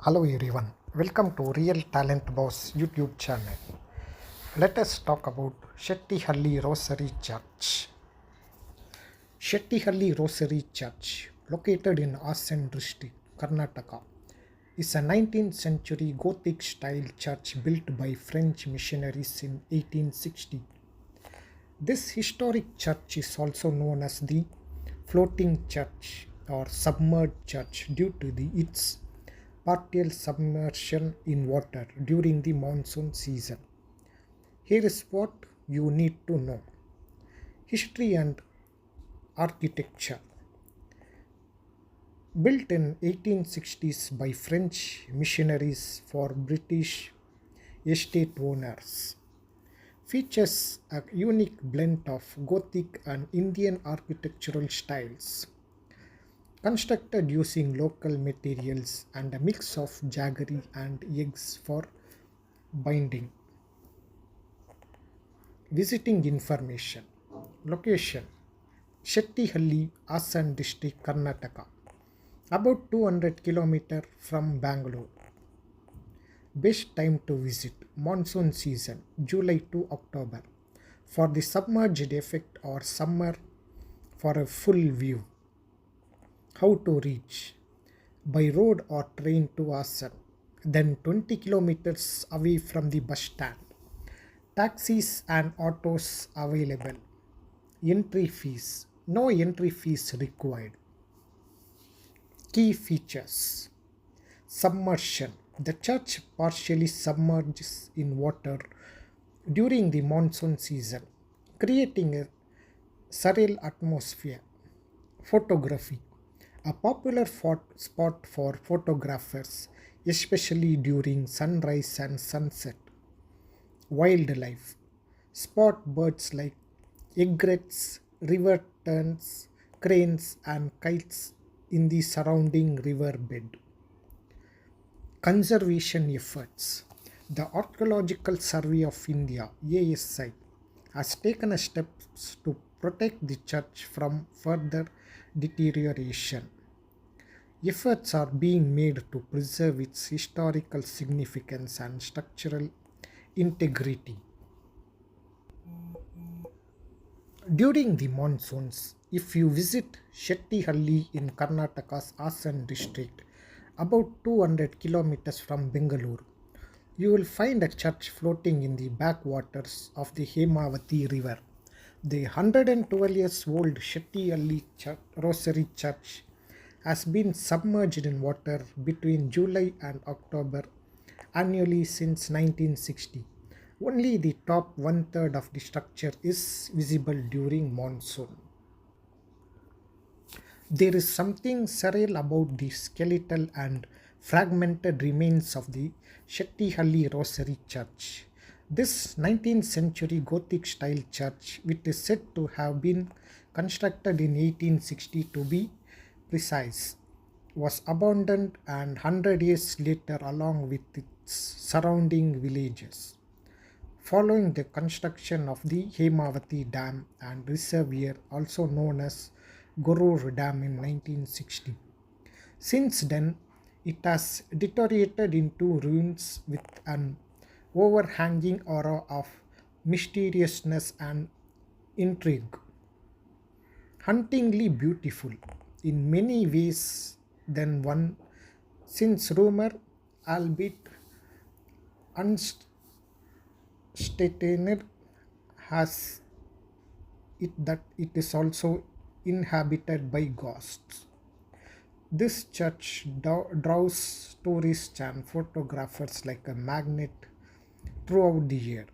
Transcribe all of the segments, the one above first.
Hello everyone, welcome to Real Talent Boss YouTube channel. Let us talk about Shettyhalli Rosary Church. Shettyhalli Rosary Church, located in Hassan district, Karnataka, is a 19th century Gothic style church built by French missionaries in 1860. This historic church is also known as the floating church or submerged church due to its partial submersion in water during the monsoon season. Here is what you need to know. History and architecture. Built in 1860s by French missionaries for British estate owners. Features a unique blend of Gothic and Indian architectural styles. Constructed using local materials and a mix of jaggery and eggs for binding. Visiting information. Location Shettyhalli, Hassan district, Karnataka. About 200 km from Bangalore. Best time to visit monsoon season, July to October, for the submerged effect, or summer for a full view. How to reach? By road or train to Hassan, then 20 kilometers away from the bus stand. Taxis and autos available. Entry fees. No entry fees required. Key features. Submersion. The church partially submerges in water during the monsoon season, creating a surreal atmosphere. Photography. A popular spot for photographers, especially during sunrise and sunset. Wildlife. Spot birds like egrets, river terns, cranes, and kites in the surrounding river bed. Conservation efforts. The Archaeological Survey of India (ASI) has taken steps to protect the church from further deterioration. Efforts are being made to preserve its historical significance and structural integrity. During the monsoons, if you visit Shettyhalli in Karnataka's Hassan district, about 200 kilometers from Bangalore, you will find a church floating in the backwaters of the Hemavati River. The 112 years old Shettyhalli Rosary Church has been submerged in water between July and October annually since 1960. Only the top one third of the structure is visible during monsoon. There is something surreal about the skeletal and fragmented remains of the Shettyhalli Rosary Church. This 19th century Gothic style church, which is said to have been constructed in 1860 to be precise, was abandoned and 100 years later along with its surrounding villages. Following the construction of the Hemavati Dam and Reservoir, also known as Gorur Dam in 1960. Since then, it has deteriorated into ruins with an overhanging aura of mysteriousness and intrigue. Hauntingly beautiful in many ways than one, since rumor, albeit unstated, has it that it is also inhabited by ghosts. This church draws tourists and photographers like a magnet throughout the year.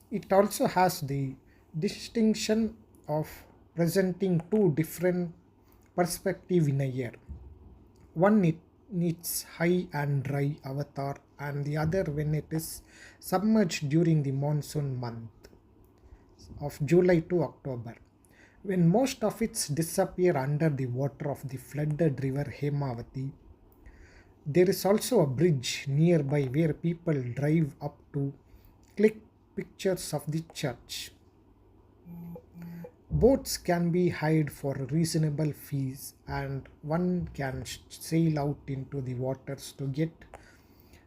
It also has the distinction of presenting two different perspectives in a year. One in its high and dry avatar, and the other when it is submerged during the monsoon month of July to October, when most of it disappear under the water of the flooded river Hemavati. There is also a bridge nearby where people drive up to click pictures of the church. Boats can be hired for reasonable fees, and one can sail out into the waters to get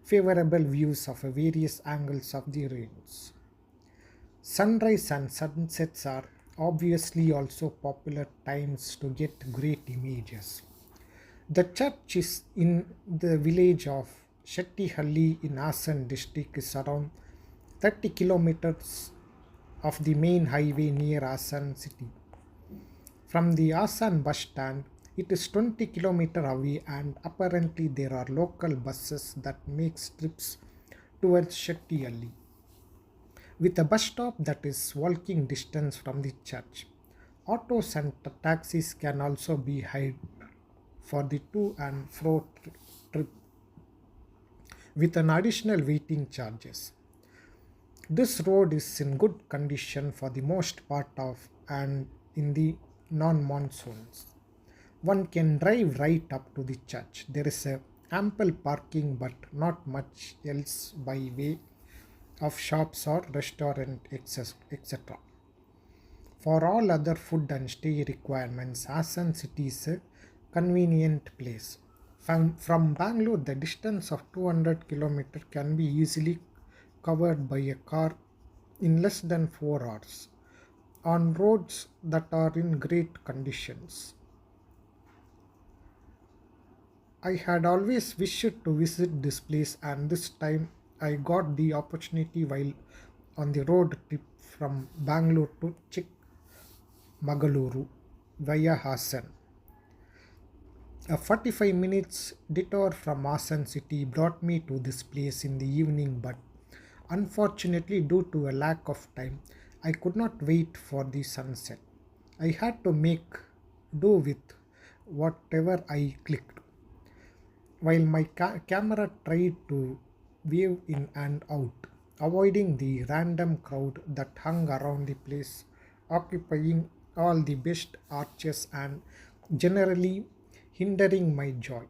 favorable views of various angles of the ruins. Sunrise and sunsets are obviously also popular times to get great images. The church is in the village of Shettyhalli in Hassan district is around 30 kilometers of the main highway near Hassan city. From the Hassan bus stand, it is 20 kilometers away, and apparently there are local buses that make trips towards Shettyhalli, with a bus stop that is walking distance from the church. Autos and taxis can also be hired for the to and fro trip with an additional waiting charges. This road is in good condition for the most part of and in the non-monsoons. One can drive right up to the church. There is a ample parking but not much else by way of shops or restaurant etc. For all other food and stay requirements, Hassan City is a convenient place. From Bangalore, the distance of 200 km can be easily covered by a car in less than 4 hours on roads that are in great conditions. I had always wished to visit this place, and this time I got the opportunity while on the road trip from Bangalore to Chikmagaluru via Hassan. A 45 minutes detour from Hassan city brought me to this place in the evening, but unfortunately, due to a lack of time, I could not wait for the sunset. I had to make do with whatever I clicked, while my camera tried to wave in and out, avoiding the random crowd that hung around the place, occupying all the best arches and generally hindering my joy.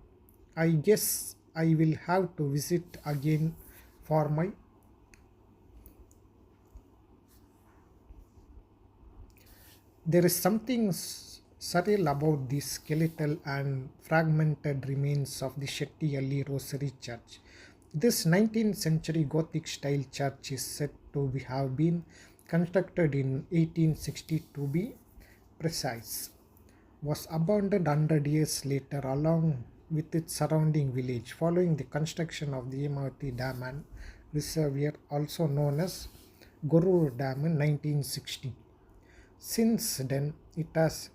I guess I will have to visit again for my. There is something surreal about the skeletal and fragmented remains of the Shettyhalli Rosary Church. This 19th century Gothic style church is said to have been constructed in 1860 to be precise, was abandoned 100 years later along with its surrounding village following the construction of the Hemavati Dam and Reservoir, also known as Gorur Dam in 1960. Since then, it has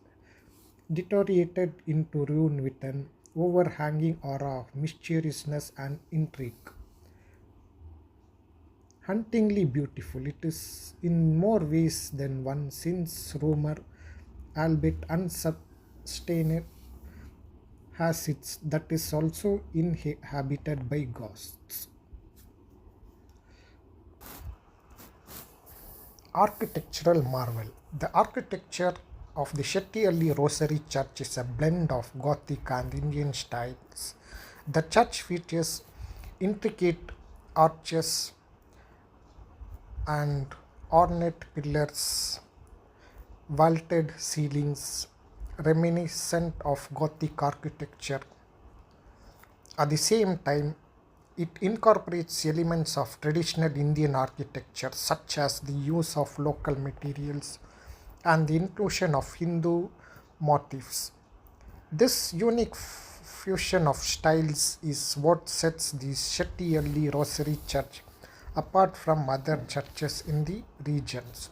deteriorated into ruin with an overhanging aura of mysteriousness and intrigue. Hauntingly beautiful, it is in more ways than one, since rumor, albeit unsustained, has its that is also inhabited by ghosts. Architectural marvel. The architecture of the Shettyhalli Rosary Church is a blend of Gothic and Indian styles. The church features intricate arches and ornate pillars, vaulted ceilings reminiscent of Gothic architecture. At the same time, it incorporates elements of traditional Indian architecture, such as the use of local materials and the inclusion of Hindu motifs. This unique fusion of styles is what sets the Shettyhalli Rosary Church apart from other churches in the regions.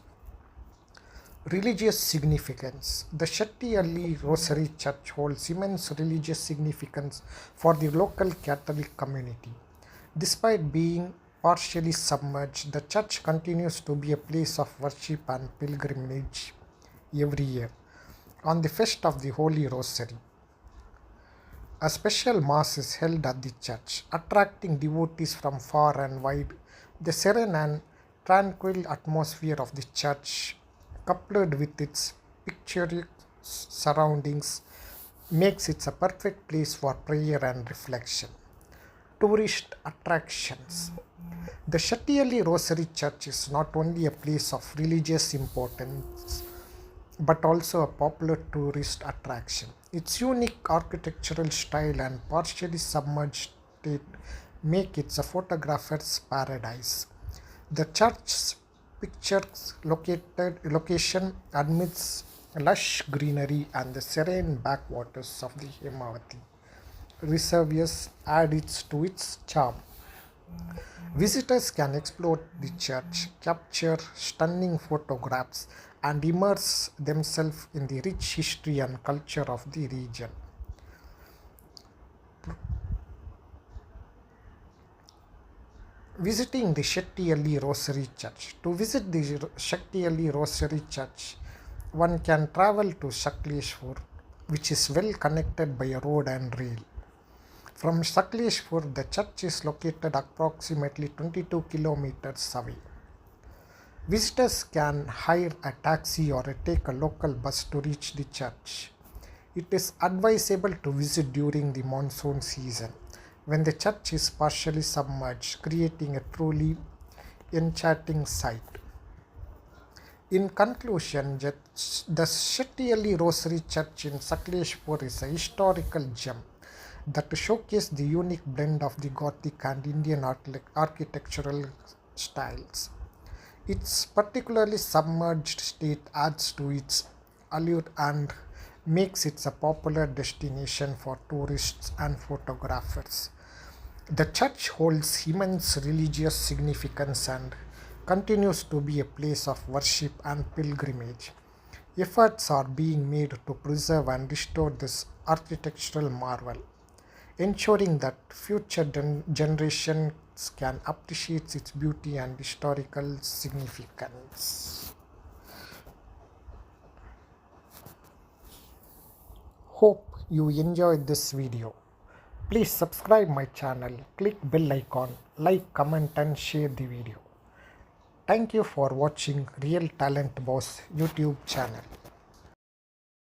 Religious significance. The Shettyhalli Rosary Church holds immense religious significance for the local Catholic community. Despite being partially submerged, the church continues to be a place of worship and pilgrimage every year. On the Feast of the Holy Rosary, a special mass is held at the church, attracting devotees from far and wide. The serene and tranquil atmosphere of the church, coupled with its picturesque surroundings, makes it a perfect place for prayer and reflection. Tourist attractions. The Shettyhalli Rosary Church is not only a place of religious importance, but also a popular tourist attraction. Its unique architectural style and partially submerged state make it a photographer's paradise. The church's picturesque location amidst lush greenery and the serene backwaters of the Himavati reservoirs adds to its charm. Visitors can explore the church, capture stunning photographs, and immerse themselves in the rich history and culture of the region. Visiting the Shettyhalli Rosary Church. To visit the Shettyhalli Rosary Church, one can travel to Shakleshpur, which is well connected by a road and rail. From Shakleshpur, the church is located approximately 22 kilometers away. Visitors can hire a taxi or take a local bus to reach the church. It is advisable to visit during the monsoon season when the church is partially submerged, creating a truly enchanting sight. In conclusion, the Shettyhalli Rosary Church in Sakleshpur is a historical gem that showcases the unique blend of the Gothic and Indian architectural styles. Its particularly submerged state adds to its allure and makes it a popular destination for tourists and photographers. The church holds immense religious significance and continues to be a place of worship and pilgrimage. Efforts are being made to preserve and restore this architectural marvel, ensuring that future generations can appreciate its beauty and historical significance. Hope you enjoyed this video. Please subscribe my channel, click bell icon, like, comment and share the video. Thank you for watching Real Talent Boss YouTube channel.